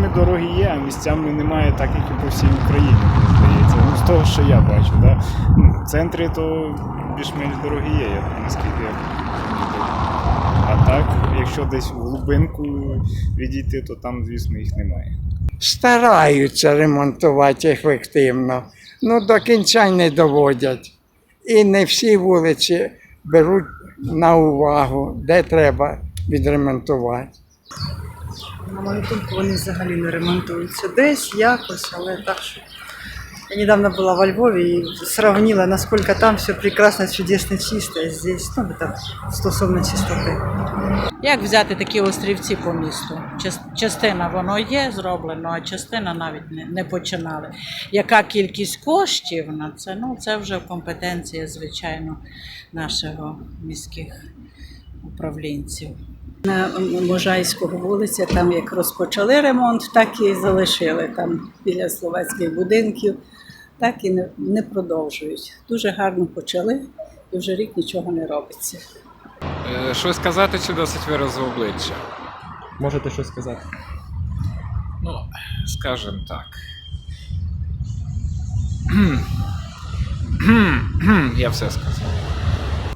місцями дороги є, а місцями немає, так як і по всій Україні, мені здається. Ну, з того, що я бачу. Да? Ну, в центрі то більш-менш дороги є, наскільки я помітив. А так, якщо десь в глибинку відійти, то там, звісно, їх немає. Стараються ремонтувати ефективно, ну до кінця й не доводять. І не всі вулиці беруть на увагу, де треба відремонтувати. На мою думку, вони взагалі не ремонтуються. Десь якось, але так що. Я недавно была во Львове и сравнила, насколько там все прекрасно, чудесно, чисто, а здесь, ну, это стосовно чистоти. Як взяти такі острівці по місту? Частина воно є зроблено, а частина навіть не починали. Яка кількість коштів на це? Ну, це вже в компетенції, звичайно, нашого міських управлінців. На Можайського вулиця, там як розпочали ремонт, так і залишили там біля словацьких будинків, так і не продовжують. Дуже гарно почали, і вже рік нічого не робиться. Щось сказати чи досить виразу обличчя? Можете щось сказати? Ну, скажімо так. Я все сказав.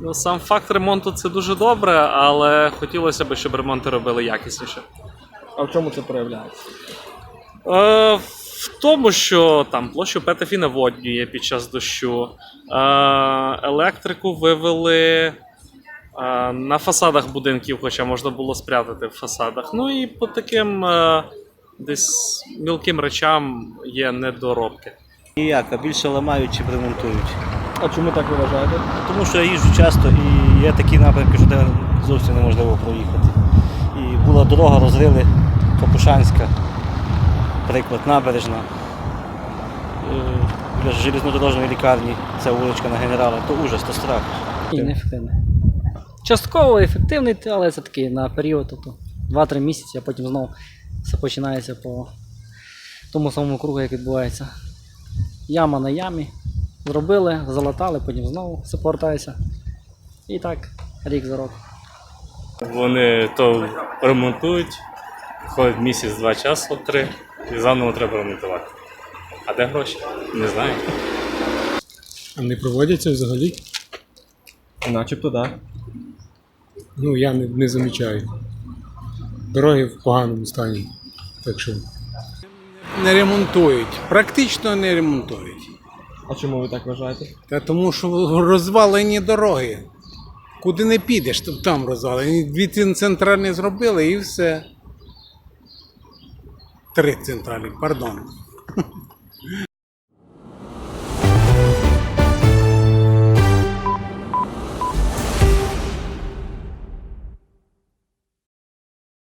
Ну, сам факт ремонту це дуже добре, але хотілося б, щоб ремонти робили якісніше. А в чому це проявляється? В тому, що там площу ПТФ наводнює під час дощу, електрику вивели на фасадах будинків, хоча можна було спрятати в фасадах. Ну і по таким десь мілким речам є недоробки. Ніяк, більше ламають чи ремонтують. А чому так ви вважаєте? Тому що я їжджу часто і є такі напрямки, що де зовсім неможливо проїхати. І була дорога, розрили Капушанська, приклад, Набережна, біля железнодорожної лікарні, ця вуличка на Генерала, то ужас, то страх. Ні, неефективний. Частково ефективний, але це такий на період, тобто 2-3 місяці, а потім знову все починається по тому самому кругу, як відбувається. Яма на ямі. Зробили, залатали, потім знову все повертається. І так, рік за роком. Вони то ремонтують, ходить місяць, 2 часу, 3, і заново треба ремонтувати. А де гроші? Не знаю. А не проводяться взагалі? Начебто, так. Ну, я не замічаю. Дороги в поганому стані, так що... Не ремонтують, практично не ремонтують. А чому ви так вважаєте? Та тому що розвалені дороги. Куди не підеш, то там розвалені. 2 центральні зробили і все. 3 центральні, пардон.